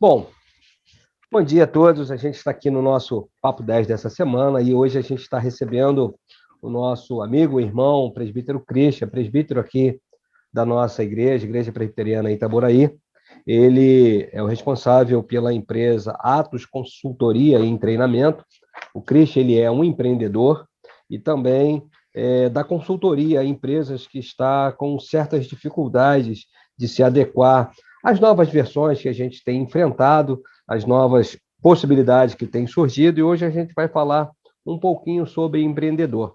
Bom, bom dia a todos. A gente está aqui no nosso Papo 10 dessa semana e hoje a gente está recebendo o nosso amigo, irmão, presbítero Christian, presbítero aqui da nossa igreja, Igreja Presbiteriana Itaboraí. Ele é o responsável pela empresa Atos Consultoria e Treinamento. O Christian, ele é um empreendedor e também da consultoria a empresas que está com certas dificuldades de se adequar às novas versões que a gente tem enfrentado, as novas possibilidades que têm surgido, e hoje a gente vai falar um pouquinho sobre empreendedor.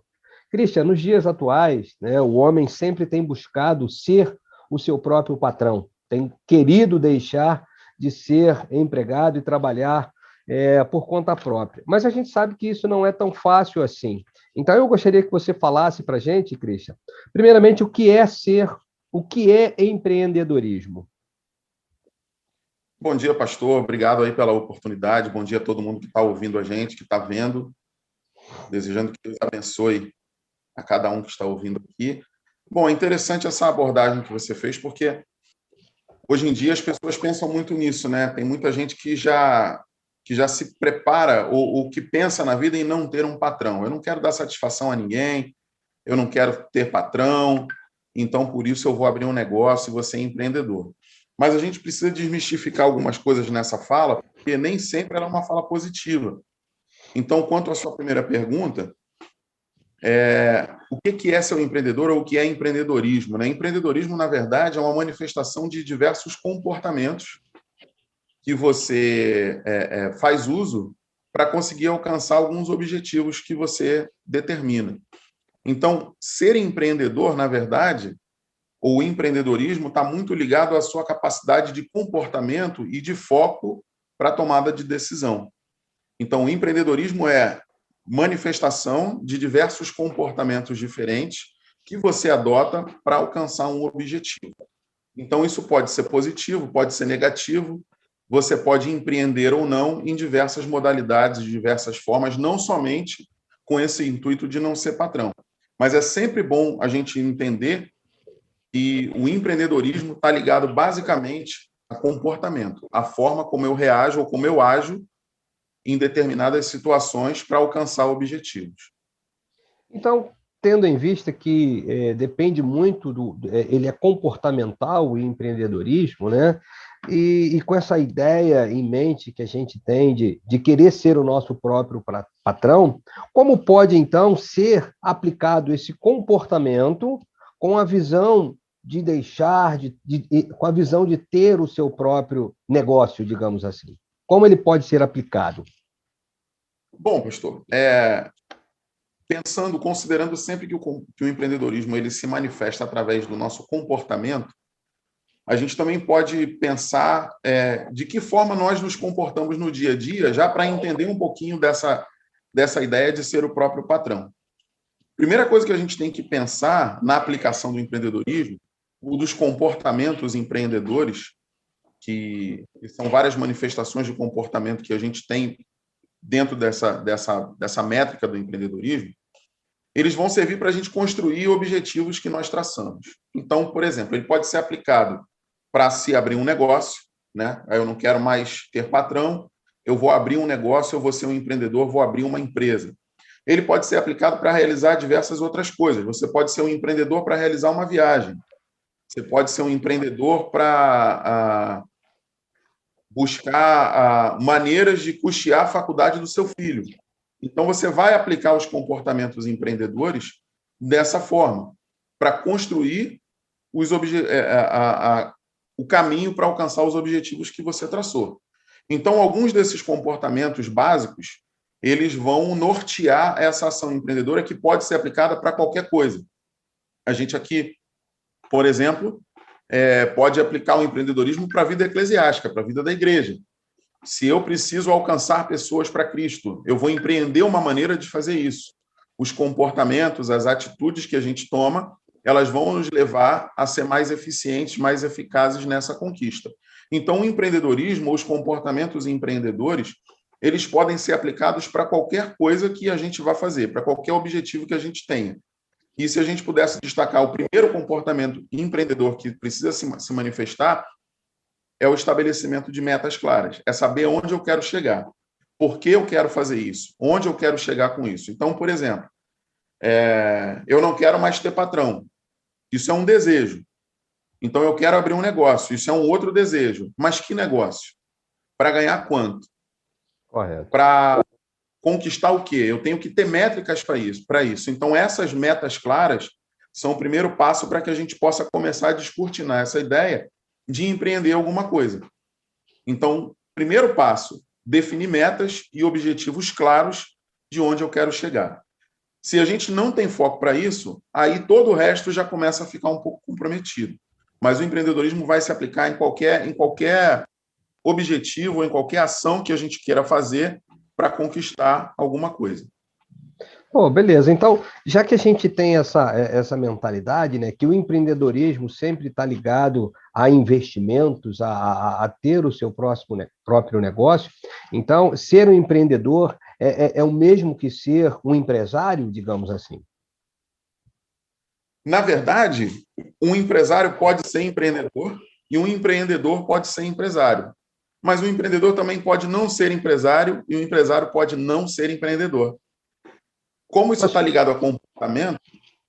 Christian, nos dias atuais, né, o homem sempre tem buscado ser o seu próprio patrão, tem querido deixar de ser empregado e trabalhar por conta própria. Mas a gente sabe que isso não é tão fácil assim. Então, eu gostaria que você falasse para a gente, Christian, primeiramente, o que é empreendedorismo? Bom dia, pastor. Obrigado aí pela oportunidade. Bom dia a todo mundo que está ouvindo a gente, que está vendo. Desejando que Deus abençoe a cada um que está ouvindo aqui. Bom, é interessante essa abordagem que você fez, porque hoje em dia as pessoas pensam muito nisso, né? Tem muita gente que já se prepara ou que pensa na vida em não ter um patrão. Eu não quero dar satisfação a ninguém, eu não quero ter patrão, então por isso eu vou abrir um negócio e vou ser empreendedor. Mas a gente precisa desmistificar algumas coisas nessa fala, porque nem sempre ela é uma fala positiva. Então, quanto à sua primeira pergunta, o que é ser um empreendedor ou o que é empreendedorismo, né? Empreendedorismo, na verdade, é uma manifestação de diversos comportamentos que você faz uso para conseguir alcançar alguns objetivos que você determina. Então, ser empreendedor, na verdade, ou empreendedorismo, está muito ligado à sua capacidade de comportamento e de foco para a tomada de decisão. Então, o empreendedorismo é manifestação de diversos comportamentos diferentes que você adota para alcançar um objetivo. Então, isso pode ser positivo, pode ser negativo, você pode empreender ou não em diversas modalidades, de diversas formas, não somente com esse intuito de não ser patrão. Mas é sempre bom a gente entender que o empreendedorismo está ligado basicamente a comportamento, a forma como eu reajo ou como eu ajo em determinadas situações para alcançar objetivos. Então, tendo em vista que depende muito ele é comportamental, o empreendedorismo, né? E com essa ideia em mente que a gente tem de querer ser o nosso próprio patrão, como pode então ser aplicado esse comportamento com a visão de deixar, com a visão de ter o seu próprio negócio, digamos assim? Como ele pode ser aplicado? Bom, pastor, considerando sempre que o empreendedorismo ele se manifesta através do nosso comportamento, a gente também pode pensar de que forma nós nos comportamos no dia a dia, já para entender um pouquinho dessa ideia de ser o próprio patrão. Primeira coisa que a gente tem que pensar na aplicação do empreendedorismo, ou dos comportamentos empreendedores, que são várias manifestações de comportamento que a gente tem dentro dessa métrica do empreendedorismo, eles vão servir para a gente construir objetivos que nós traçamos. Então, por exemplo, ele pode ser aplicado para se abrir um negócio, né? Eu não quero mais ter patrão, eu vou abrir um negócio, eu vou ser um empreendedor, vou abrir uma empresa. Ele pode ser aplicado para realizar diversas outras coisas. Você pode ser um empreendedor para realizar uma viagem. Você pode ser um empreendedor para buscar maneiras de custear a faculdade do seu filho. Então, você vai aplicar os comportamentos empreendedores dessa forma, para construir o caminho para alcançar os objetivos que você traçou. Então, alguns desses comportamentos básicos, eles vão nortear essa ação empreendedora que pode ser aplicada para qualquer coisa. A gente aqui, por exemplo, pode aplicar o empreendedorismo para a vida eclesiástica, para a vida da igreja. Se eu preciso alcançar pessoas para Cristo, eu vou empreender uma maneira de fazer isso. Os comportamentos, as atitudes que a gente toma, elas vão nos levar a ser mais eficientes, mais eficazes nessa conquista. Então, o empreendedorismo, os comportamentos empreendedores, eles podem ser aplicados para qualquer coisa que a gente vá fazer, para qualquer objetivo que a gente tenha. E se a gente pudesse destacar o primeiro comportamento empreendedor que precisa se manifestar, é o estabelecimento de metas claras, é saber onde eu quero chegar, por que eu quero fazer isso, onde eu quero chegar com isso. Então, por exemplo, eu não quero mais ter patrão, isso é um desejo. Então, eu quero abrir um negócio, isso é um outro desejo. Mas que negócio? Para ganhar quanto? Correto. Para conquistar o quê? Eu tenho que ter métricas para isso. Então, essas metas claras são o primeiro passo para que a gente possa começar a descortinar essa ideia de empreender alguma coisa. Então, primeiro passo, definir metas e objetivos claros de onde eu quero chegar. Se a gente não tem foco para isso, aí todo o resto já começa a ficar um pouco comprometido. Mas o empreendedorismo vai se aplicar em qualquer objetivo, em qualquer ação que a gente queira fazer para conquistar alguma coisa. Pô, beleza. Então, já que a gente tem essa mentalidade, né, que o empreendedorismo sempre está ligado a investimentos, a ter o seu próprio negócio, então, ser um empreendedor é o mesmo que ser um empresário, digamos assim? Na verdade, um empresário pode ser empreendedor e um empreendedor pode ser empresário. Mas o empreendedor também pode não ser empresário e o empresário pode não ser empreendedor. Como isso está ligado a comportamento?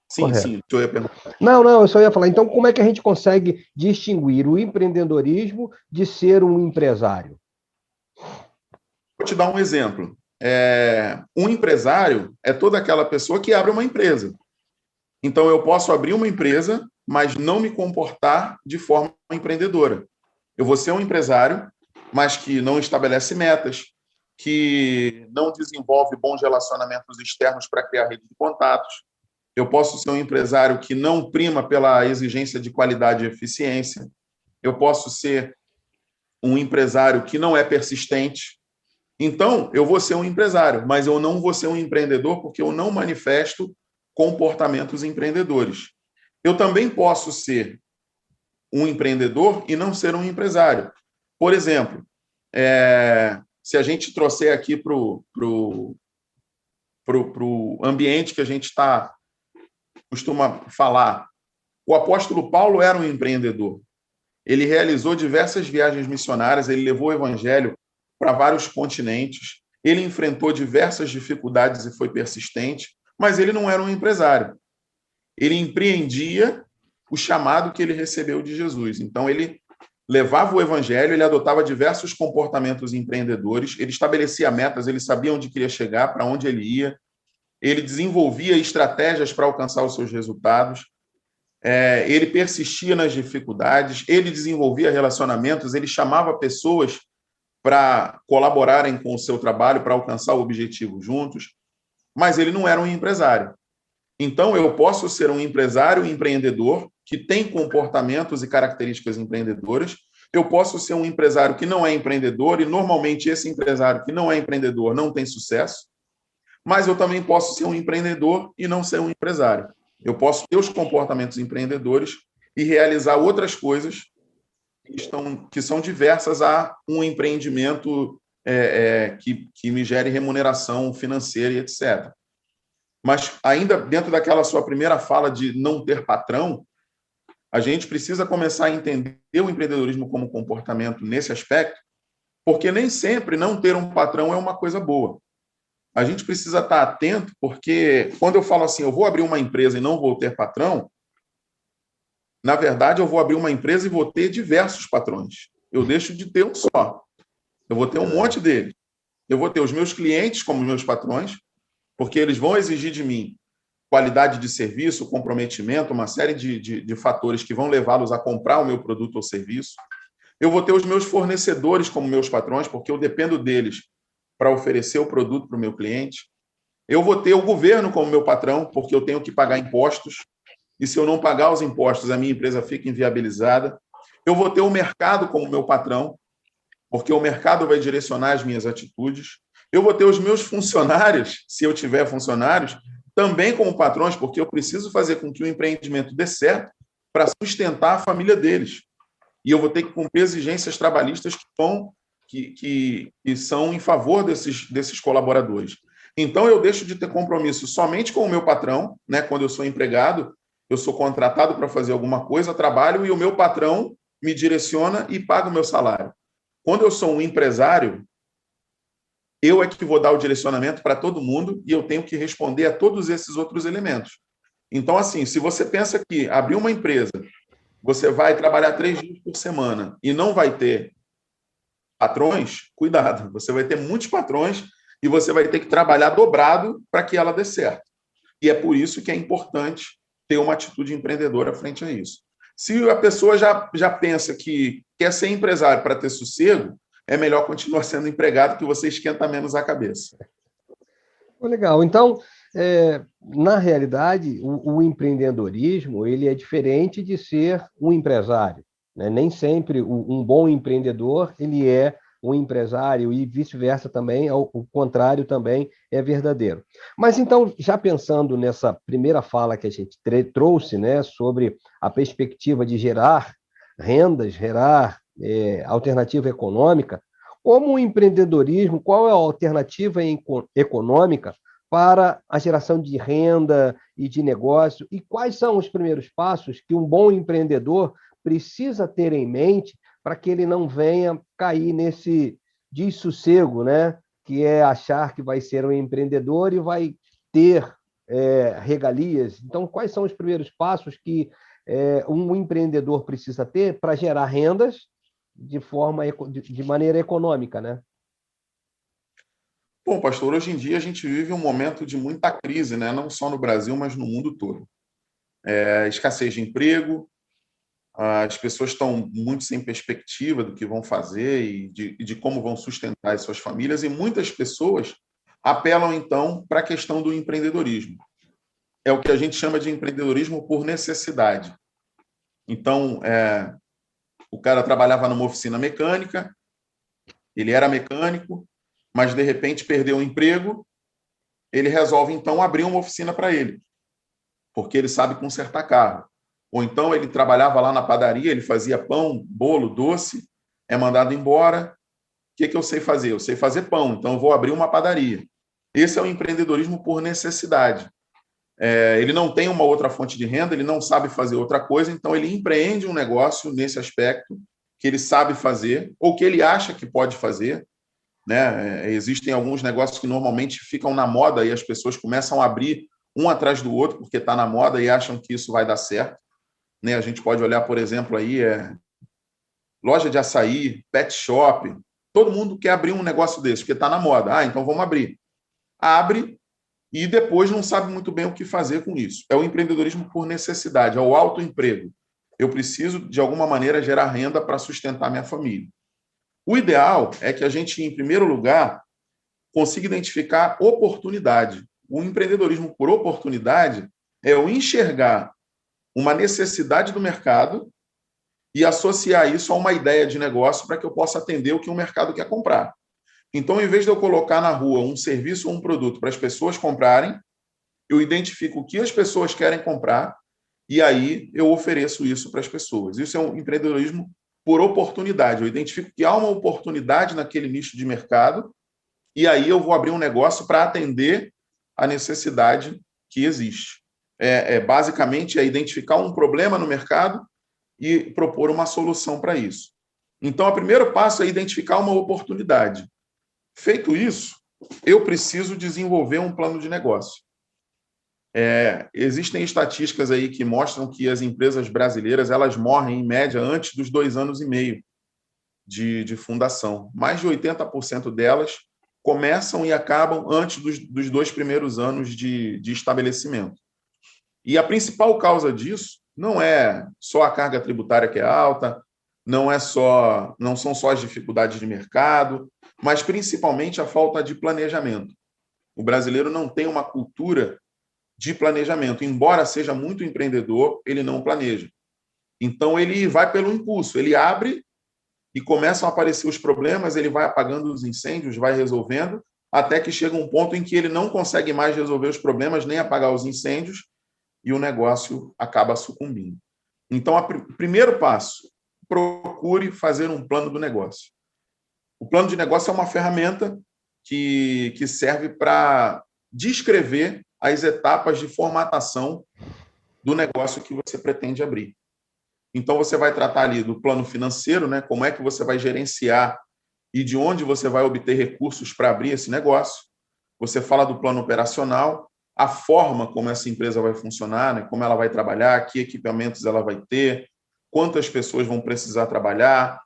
Sim, Correto. sim, eu ia perguntar. Não, eu só ia falar. Então, como é que a gente consegue distinguir o empreendedorismo de ser um empresário? Vou te dar um exemplo. Um empresário é toda aquela pessoa que abre uma empresa. Então, eu posso abrir uma empresa, mas não me comportar de forma empreendedora. Eu vou ser um empresário, mas que não estabelece metas, que não desenvolve bons relacionamentos externos para criar rede de contatos. Eu posso ser um empresário que não prima pela exigência de qualidade e eficiência. Eu posso ser um empresário que não é persistente. Então, eu vou ser um empresário, mas eu não vou ser um empreendedor porque eu não manifesto comportamentos empreendedores. Eu também posso ser um empreendedor e não ser um empresário. Por exemplo, se a gente trouxer aqui para o ambiente que a gente costuma falar, o apóstolo Paulo era um empreendedor. Ele realizou diversas viagens missionárias, ele levou o evangelho para vários continentes, ele enfrentou diversas dificuldades e foi persistente, mas ele não era um empresário. Ele empreendia o chamado que ele recebeu de Jesus. Então, ele levava o evangelho, ele adotava diversos comportamentos empreendedores, ele estabelecia metas, ele sabia onde queria chegar, para onde ele ia, ele desenvolvia estratégias para alcançar os seus resultados, ele persistia nas dificuldades, ele desenvolvia relacionamentos, ele chamava pessoas para colaborarem com o seu trabalho, para alcançar o objetivo juntos, mas ele não era um empresário. Então, eu posso ser um empresário empreendedor que tem comportamentos e características empreendedoras, eu posso ser um empresário que não é empreendedor, e normalmente esse empresário que não é empreendedor não tem sucesso, mas eu também posso ser um empreendedor e não ser um empresário. Eu posso ter os comportamentos empreendedores e realizar outras coisas que são diversas a um empreendimento que me gere remuneração financeira e etc. Mas ainda dentro daquela sua primeira fala de não ter patrão, a gente precisa começar a entender o empreendedorismo como comportamento nesse aspecto, porque nem sempre não ter um patrão é uma coisa boa. A gente precisa estar atento, porque quando eu falo assim, eu vou abrir uma empresa e não vou ter patrão, na verdade, eu vou abrir uma empresa e vou ter diversos patrões. Eu deixo de ter um só. Eu vou ter um monte deles. Eu vou ter os meus clientes como meus patrões, porque eles vão exigir de mim qualidade de serviço, comprometimento, uma série de fatores que vão levá-los a comprar o meu produto ou serviço. Eu vou ter os meus fornecedores como meus patrões, porque eu dependo deles para oferecer o produto para o meu cliente. Eu vou ter o governo como meu patrão, porque eu tenho que pagar impostos, e se eu não pagar os impostos, a minha empresa fica inviabilizada. Eu vou ter o mercado como meu patrão, porque o mercado vai direcionar as minhas atitudes. Eu vou ter os meus funcionários, se eu tiver funcionários, também como patrões, porque eu preciso fazer com que o empreendimento dê certo para sustentar a família deles. E eu vou ter que cumprir exigências trabalhistas que são em favor desses colaboradores. Então, eu deixo de ter compromisso somente com o meu patrão, né? Quando eu sou empregado, eu sou contratado para fazer alguma coisa, trabalho, e o meu patrão me direciona e paga o meu salário. Quando eu sou um empresário, eu é que vou dar o direcionamento para todo mundo e eu tenho que responder a todos esses outros elementos. Então, assim, se você pensa que abrir uma empresa, você vai trabalhar 3 dias por semana e não vai ter patrões, cuidado, você vai ter muitos patrões e você vai ter que trabalhar dobrado para que ela dê certo. E é por isso que é importante ter uma atitude empreendedora frente a isso. Se a pessoa já pensa que quer ser empresário para ter sossego, é melhor continuar sendo empregado, que você esquenta menos a cabeça. Legal. Então, na realidade, o empreendedorismo ele é diferente de ser um empresário, né? Nem sempre um bom empreendedor ele é um empresário e vice-versa também, o contrário também é verdadeiro. Mas então, já pensando nessa primeira fala que a gente trouxe, né, sobre a perspectiva de gerar rendas, gerar alternativa econômica, como o empreendedorismo, qual é a alternativa econômica para a geração de renda e de negócio? E quais são os primeiros passos que um bom empreendedor precisa ter em mente para que ele não venha cair nesse dessossego, né? Que é achar que vai ser um empreendedor e vai ter regalias. Então, quais são os primeiros passos que um empreendedor precisa ter para gerar rendas de maneira econômica, né? Bom, pastor, hoje em dia a gente vive um momento de muita crise, né? Não só no Brasil, mas no mundo todo. Escassez de emprego, as pessoas estão muito sem perspectiva do que vão fazer e de como vão sustentar as suas famílias, e muitas pessoas apelam, então, para a questão do empreendedorismo. É o que a gente chama de empreendedorismo por necessidade. Então, o cara trabalhava numa oficina mecânica, ele era mecânico, mas de repente perdeu o emprego, ele resolve então abrir uma oficina para ele, porque ele sabe consertar carro. Ou então ele trabalhava lá na padaria, ele fazia pão, bolo, doce, é mandado embora. O que eu sei fazer? Eu sei fazer pão, então eu vou abrir uma padaria. Esse é o empreendedorismo por necessidade. Ele não tem uma outra fonte de renda, ele não sabe fazer outra coisa, então ele empreende um negócio nesse aspecto que ele sabe fazer ou que ele acha que pode fazer, né? Existem alguns negócios que normalmente ficam na moda e as pessoas começam a abrir um atrás do outro porque está na moda e acham que isso vai dar certo, né? A gente pode olhar, por exemplo, aí loja de açaí, pet shop. Todo mundo quer abrir um negócio desse porque está na moda. Então vamos abrir. Abre e depois não sabe muito bem o que fazer com isso. É o empreendedorismo por necessidade, é o autoemprego. Eu preciso, de alguma maneira, gerar renda para sustentar minha família. O ideal é que a gente, em primeiro lugar, consiga identificar oportunidade. O empreendedorismo por oportunidade é eu enxergar uma necessidade do mercado e associar isso a uma ideia de negócio para que eu possa atender o que o mercado quer comprar. Então, em vez de eu colocar na rua um serviço ou um produto para as pessoas comprarem, eu identifico o que as pessoas querem comprar e aí eu ofereço isso para as pessoas. Isso é um empreendedorismo por oportunidade. Eu identifico que há uma oportunidade naquele nicho de mercado e aí eu vou abrir um negócio para atender a necessidade que existe. Basicamente, é identificar um problema no mercado e propor uma solução para isso. Então, o primeiro passo é identificar uma oportunidade. Feito isso, eu preciso desenvolver um plano de negócio. Existem estatísticas aí que mostram que as empresas brasileiras elas morrem, em média, antes dos 2 anos e meio de fundação. Mais de 80% delas começam e acabam antes dos 2 primeiros anos de estabelecimento. E a principal causa disso não é só a carga tributária que é alta, não são só as dificuldades de mercado, mas principalmente a falta de planejamento. O brasileiro não tem uma cultura de planejamento. Embora seja muito empreendedor, ele não planeja. Então, ele vai pelo impulso. Ele abre e começam a aparecer os problemas, ele vai apagando os incêndios, vai resolvendo, até que chega um ponto em que ele não consegue mais resolver os problemas, nem apagar os incêndios, e o negócio acaba sucumbindo. Então, o primeiro passo, procure fazer um plano do negócio. O plano de negócio é uma ferramenta que serve para descrever as etapas de formatação do negócio que você pretende abrir. Então, você vai tratar ali do plano financeiro, né? Como é que você vai gerenciar e de onde você vai obter recursos para abrir esse negócio. Você fala do plano operacional, a forma como essa empresa vai funcionar, né? Como ela vai trabalhar, que equipamentos ela vai ter, quantas pessoas vão precisar trabalhar,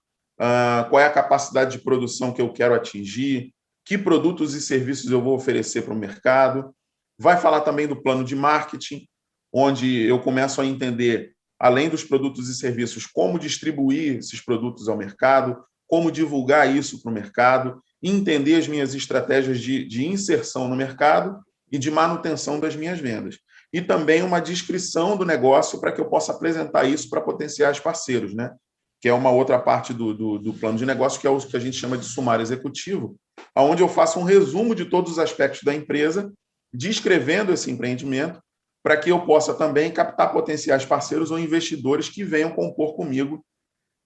qual é a capacidade de produção que eu quero atingir, que produtos e serviços eu vou oferecer para o mercado. Vai falar também do plano de marketing, onde eu começo a entender, além dos produtos e serviços, como distribuir esses produtos ao mercado, como divulgar isso para o mercado, entender as minhas estratégias de inserção no mercado e de manutenção das minhas vendas. E também uma descrição do negócio para que eu possa apresentar isso para potenciais parceiros, né? Que é uma outra parte do plano de negócio, que é o que a gente chama de sumário executivo, onde eu faço um resumo de todos os aspectos da empresa, descrevendo esse empreendimento, para que eu possa também captar potenciais parceiros ou investidores que venham compor comigo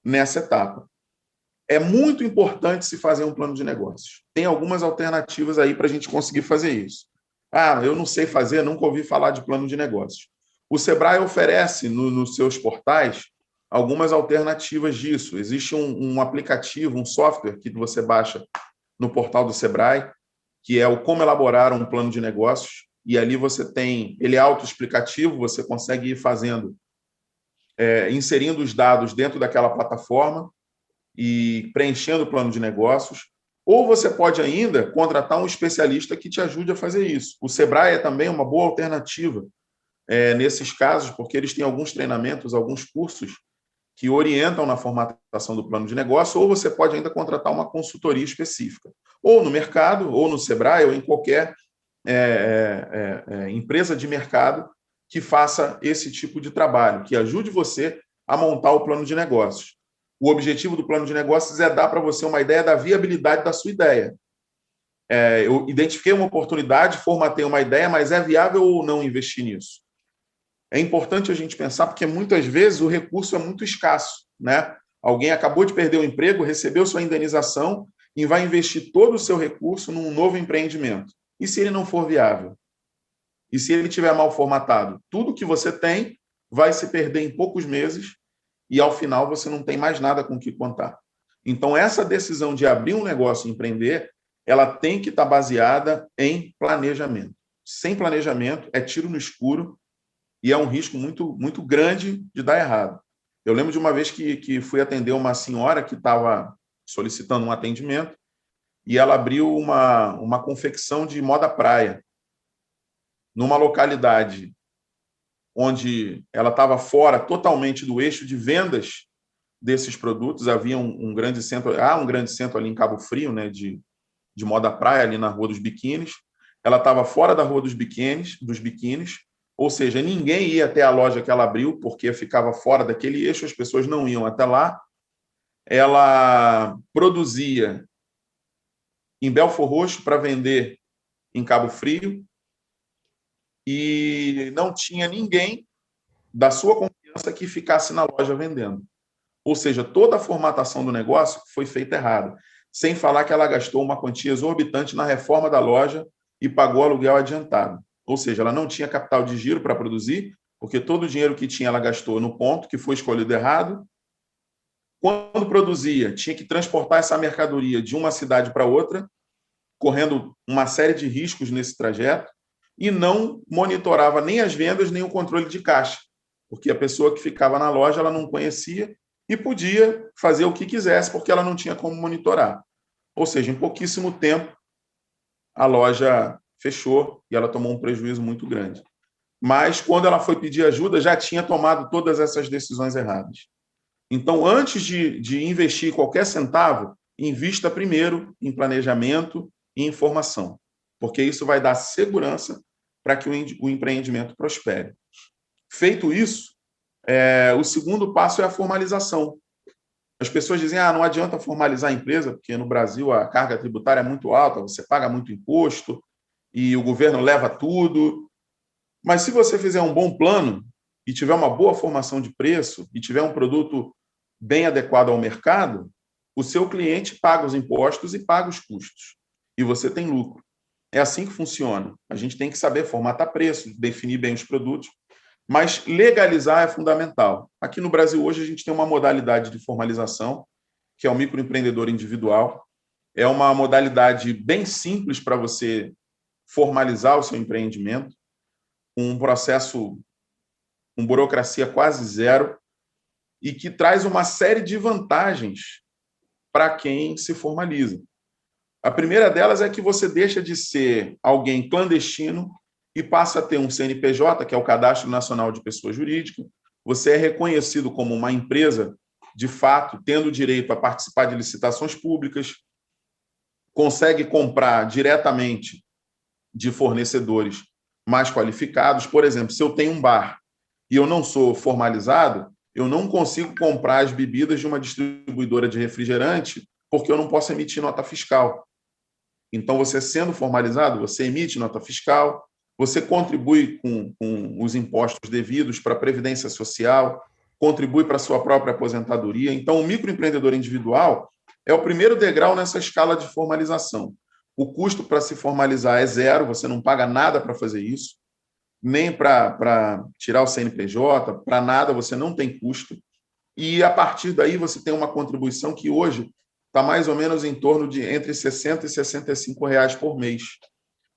nessa etapa. É muito importante se fazer um plano de negócios. Tem algumas alternativas aí para a gente conseguir fazer isso. Eu não sei fazer, nunca ouvi falar de plano de negócios. O Sebrae oferece nos seus portais algumas alternativas disso. Existe um aplicativo, um software que você baixa no portal do Sebrae, que é o Como Elaborar um Plano de Negócios, e ali você tem, ele é autoexplicativo, você consegue ir fazendo, inserindo os dados dentro daquela plataforma e preenchendo o plano de negócios, ou você pode ainda contratar um especialista que te ajude a fazer isso. O Sebrae é também uma boa alternativa nesses casos, porque eles têm alguns treinamentos, alguns cursos que orientam na formatação do plano de negócio, ou você pode ainda contratar uma consultoria específica, ou no mercado, ou no Sebrae, ou em qualquer empresa de mercado que faça esse tipo de trabalho, que ajude você a montar o plano de negócios. O objetivo do plano de negócios é dar para você uma ideia da viabilidade da sua ideia. Eu identifiquei uma oportunidade, formatei uma ideia, mas é viável ou não investir nisso? É importante a gente pensar, porque muitas vezes o recurso é muito escasso, né? Alguém acabou de perder o emprego, recebeu sua indenização e vai investir todo o seu recurso num novo empreendimento. E se ele não for viável? E se ele estiver mal formatado? Tudo que você tem vai se perder em poucos meses e, ao final, você não tem mais nada com o que contar. Então, essa decisão de abrir um negócio e empreender, ela tem que estar baseada em planejamento. Sem planejamento, é tiro no escuro e é um risco muito, muito grande de dar errado. Eu lembro de uma vez que fui atender uma senhora que estava solicitando um atendimento e ela abriu uma confecção de moda praia numa localidade onde ela estava fora totalmente do eixo de vendas desses produtos. Havia um grande centro, um grande centro ali em Cabo Frio, né, de moda praia, ali na Rua dos Biquínis. Ela estava fora da Rua dos Biquínis, ou seja, ninguém ia até a loja que ela abriu, porque ficava fora daquele eixo, as pessoas não iam até lá. Ela produzia em Belfor Roxo para vender em Cabo Frio e não tinha ninguém da sua confiança que ficasse na loja vendendo. Ou seja, toda a formatação do negócio foi feita errada. Sem falar que ela gastou uma quantia exorbitante na reforma da loja e pagou aluguel adiantado. Ou seja, ela não tinha capital de giro para produzir, porque todo o dinheiro que tinha ela gastou no ponto, que foi escolhido errado. Quando produzia, tinha que transportar essa mercadoria de uma cidade para outra, correndo uma série de riscos nesse trajeto, e não monitorava nem as vendas, nem o controle de caixa, porque a pessoa que ficava na loja ela não conhecia e podia fazer o que quisesse, porque ela não tinha como monitorar. Ou seja, em pouquíssimo tempo, a loja fechou e ela tomou um prejuízo muito grande. Mas, quando ela foi pedir ajuda, já tinha tomado todas essas decisões erradas. Então, antes de investir qualquer centavo, invista primeiro em planejamento e informação, porque isso vai dar segurança para que o empreendimento prospere. Feito isso, o segundo passo é a formalização. As pessoas dizem, não adianta formalizar a empresa, porque no Brasil a carga tributária é muito alta, você paga muito imposto e o governo leva tudo. Mas se você fizer um bom plano e tiver uma boa formação de preço e tiver um produto bem adequado ao mercado, o seu cliente paga os impostos e paga os custos. E você tem lucro. É assim que funciona. A gente tem que saber formatar preço, definir bem os produtos. Mas legalizar é fundamental. Aqui no Brasil, hoje, a gente tem uma modalidade de formalização, que é o microempreendedor individual. É uma modalidade bem simples para você formalizar o seu empreendimento, um processo com burocracia quase zero e que traz uma série de vantagens para quem se formaliza. A primeira delas é que você deixa de ser alguém clandestino e passa a ter um CNPJ, que é o Cadastro Nacional de Pessoa Jurídica. Você é reconhecido como uma empresa, de fato, tendo direito a participar de licitações públicas, consegue comprar diretamente de fornecedores mais qualificados. Por exemplo, se eu tenho um bar e eu não sou formalizado, eu não consigo comprar as bebidas de uma distribuidora de refrigerante porque eu não posso emitir nota fiscal. Então, você sendo formalizado, você emite nota fiscal, você contribui com os impostos devidos para a Previdência Social, contribui para a sua própria aposentadoria. Então, o microempreendedor individual é o primeiro degrau nessa escala de formalização. O custo para se formalizar é zero, você não paga nada para fazer isso, nem para tirar o CNPJ, para nada, você não tem custo. E, a partir daí, você tem uma contribuição que hoje está mais ou menos em torno de entre R$ 60 e R$ 65 por mês,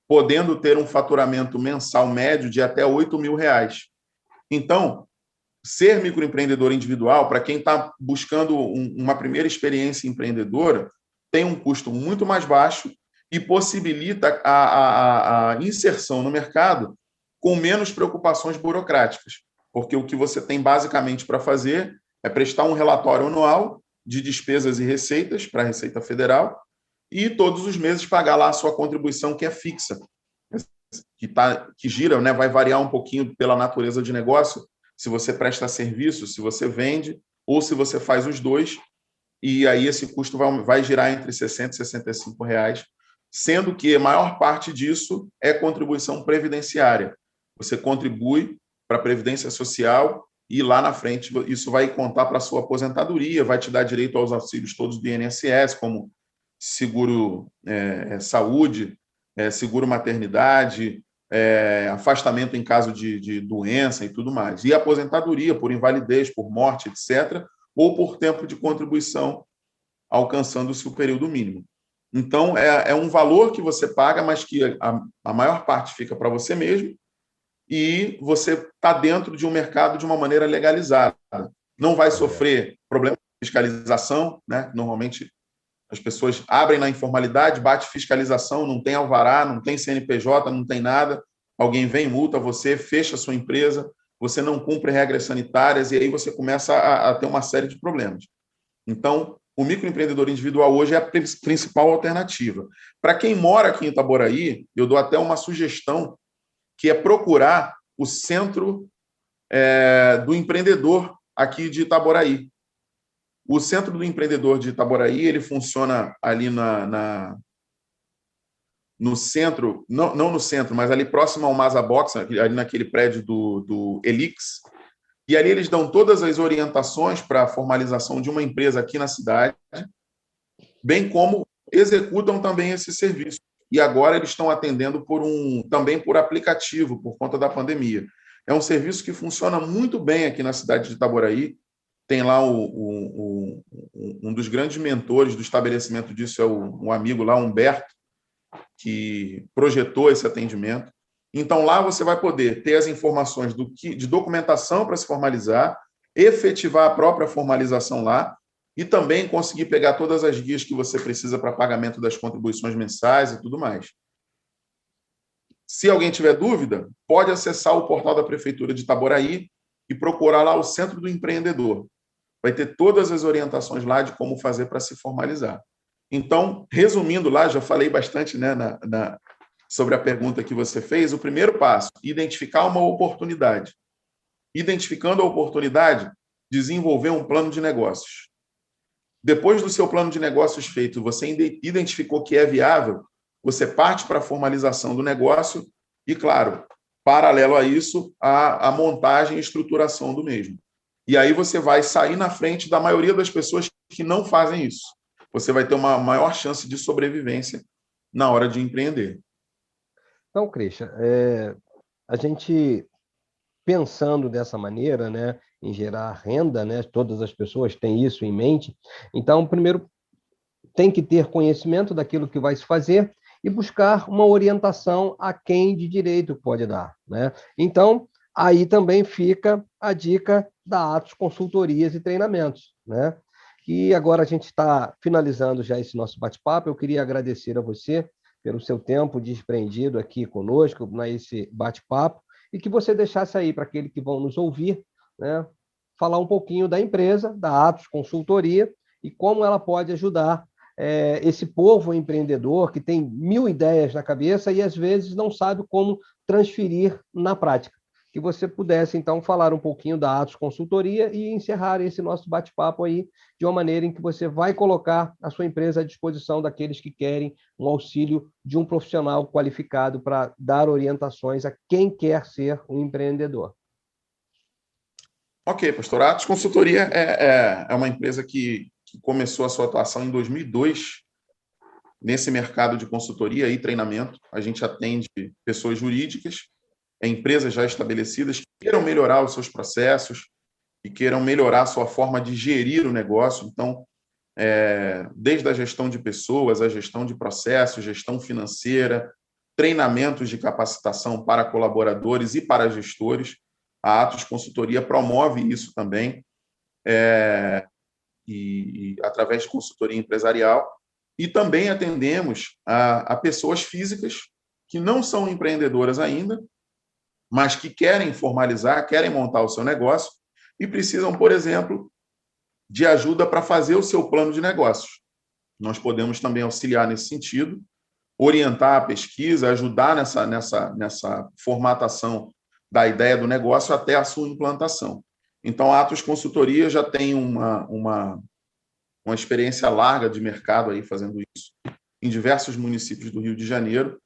podendo ter um faturamento mensal médio de até R$ 8.000. Então, ser microempreendedor individual, para quem está buscando uma primeira experiência empreendedora, tem um custo muito mais baixo e possibilita a inserção no mercado com menos preocupações burocráticas, porque o que você tem basicamente para fazer é prestar um relatório anual de despesas e receitas para a Receita Federal e todos os meses pagar lá a sua contribuição, que é fixa, que gira, né, vai variar um pouquinho pela natureza de negócio, se você presta serviço, se você vende, ou se você faz os dois, e aí esse custo vai girar entre R$ 60 e R$ 65, sendo que a maior parte disso é contribuição previdenciária. Você contribui para a Previdência Social e lá na frente isso vai contar para a sua aposentadoria, vai te dar direito aos auxílios todos do INSS, como seguro saúde, seguro maternidade, afastamento em caso de doença e tudo mais. E aposentadoria por invalidez, por morte, etc., ou por tempo de contribuição, alcançando-se o período mínimo. Então, é um valor que você paga, mas que a maior parte fica para você mesmo, e você está dentro de um mercado de uma maneira legalizada. Não vai sofrer problema de fiscalização, né? Normalmente as pessoas abrem na informalidade, bate fiscalização, não tem alvará, não tem CNPJ, não tem nada. Alguém vem, multa você, fecha a sua empresa, você não cumpre regras sanitárias e aí você começa a ter uma série de problemas. Então, o microempreendedor individual hoje é a principal alternativa. Para quem mora aqui em Itaboraí, eu dou até uma sugestão, que é procurar o Centro do Empreendedor aqui de Itaboraí. O Centro do Empreendedor de Itaboraí, ele funciona ali no centro, não no centro, mas ali próximo ao Masa Box, ali naquele prédio do Elix, e ali eles dão todas as orientações para a formalização de uma empresa aqui na cidade, bem como executam também esse serviço. E agora eles estão atendendo também por aplicativo, por conta da pandemia. É um serviço que funciona muito bem aqui na cidade de Itaboraí. Tem lá um dos grandes mentores do estabelecimento disso, é um amigo lá, Humberto, que projetou esse atendimento. Então, lá você vai poder ter as informações de documentação para se formalizar, efetivar a própria formalização lá e também conseguir pegar todas as guias que você precisa para pagamento das contribuições mensais e tudo mais. Se alguém tiver dúvida, pode acessar o portal da Prefeitura de Itaboraí e procurar lá o Centro do Empreendedor. Vai ter todas as orientações lá de como fazer para se formalizar. Então, resumindo lá, já falei bastante, né, sobre a pergunta que você fez. O primeiro passo, identificar uma oportunidade. Identificando a oportunidade, desenvolver um plano de negócios. Depois do seu plano de negócios feito, você identificou que é viável, você parte para a formalização do negócio e, claro, paralelo a isso, a montagem e estruturação do mesmo. E aí você vai sair na frente da maioria das pessoas que não fazem isso. Você vai ter uma maior chance de sobrevivência na hora de empreender. Então, Christian, a gente pensando dessa maneira, né, em gerar renda, né, todas as pessoas têm isso em mente. Então, primeiro, tem que ter conhecimento daquilo que vai se fazer e buscar uma orientação a quem de direito pode dar, né? Então, aí também fica a dica da Atos Consultorias e Treinamentos, né? E agora a gente está finalizando já esse nosso bate-papo. Eu queria agradecer a você pelo seu tempo desprendido aqui conosco, nesse bate-papo, e que você deixasse aí para aqueles que vão nos ouvir, né, falar um pouquinho da empresa, da Atos Consultoria, e como ela pode ajudar esse povo empreendedor que tem 1000 ideias na cabeça e às vezes não sabe como transferir na prática. Que você pudesse, então, falar um pouquinho da Atos Consultoria e encerrar esse nosso bate-papo aí de uma maneira em que você vai colocar a sua empresa à disposição daqueles que querem um auxílio de um profissional qualificado para dar orientações a quem quer ser um empreendedor. Ok, pastor. A Atos Consultoria é uma empresa que começou a sua atuação em 2002 nesse mercado de consultoria e treinamento. A gente atende pessoas jurídicas, empresas já estabelecidas que queiram melhorar os seus processos e queiram melhorar a sua forma de gerir o negócio. Então, desde a gestão de pessoas, a gestão de processos, gestão financeira, treinamentos de capacitação para colaboradores e para gestores, a Atos Consultoria promove isso também, e através de consultoria empresarial, e também atendemos a pessoas físicas que não são empreendedoras ainda, mas que querem formalizar, querem montar o seu negócio e precisam, por exemplo, de ajuda para fazer o seu plano de negócios. Nós podemos também auxiliar nesse sentido, orientar a pesquisa, ajudar nessa formatação da ideia do negócio até a sua implantação. Então, a Atos Consultoria já tem uma experiência larga de mercado aí fazendo isso em diversos municípios do Rio de Janeiro,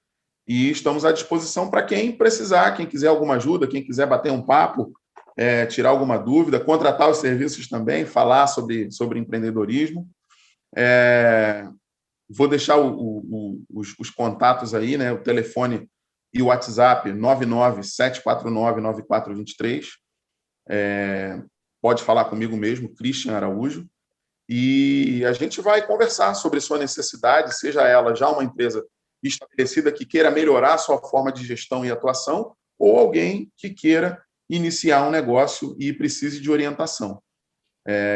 e estamos à disposição para quem precisar, quem quiser alguma ajuda, quem quiser bater um papo, tirar alguma dúvida, contratar os serviços também, falar sobre empreendedorismo. Vou deixar os contatos aí, né? O telefone e o WhatsApp 997499423. Pode falar comigo mesmo, Christian Araújo, e a gente vai conversar sobre sua necessidade, seja ela já uma empresa estabelecida que queira melhorar a sua forma de gestão e atuação, ou alguém que queira iniciar um negócio e precise de orientação.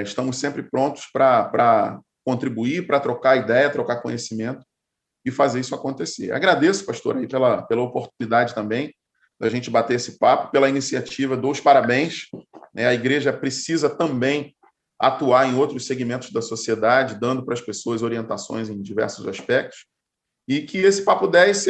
Estamos sempre prontos para contribuir, para trocar ideia, trocar conhecimento e fazer isso acontecer. Agradeço, pastor, aí pela oportunidade também da gente bater esse papo, pela iniciativa, dou os parabéns. A igreja precisa também atuar em outros segmentos da sociedade, dando para as pessoas orientações em diversos aspectos, e que esse Papo 10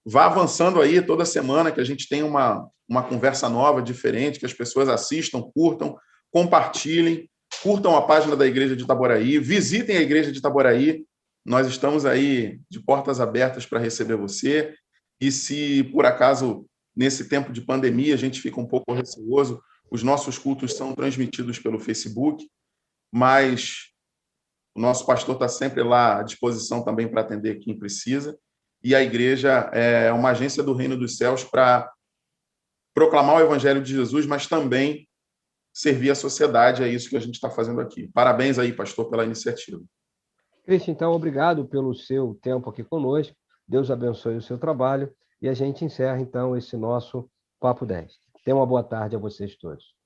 vá avançando aí toda semana, que a gente tenha uma conversa nova, diferente, que as pessoas assistam, curtam, compartilhem, curtam a página da Igreja de Itaboraí, visitem a Igreja de Itaboraí. Nós estamos aí de portas abertas para receber você, e se por acaso nesse tempo de pandemia a gente fica um pouco receoso, os nossos cultos são transmitidos pelo Facebook, mas o nosso pastor está sempre lá à disposição também para atender quem precisa, e a igreja é uma agência do Reino dos Céus para proclamar o Evangelho de Jesus, mas também servir a sociedade. É isso que a gente está fazendo aqui. Parabéns aí, pastor, pela iniciativa. Cristian, então, obrigado pelo seu tempo aqui conosco. Deus abençoe o seu trabalho e a gente encerra, então, esse nosso Papo 10. Tenha uma boa tarde a vocês todos.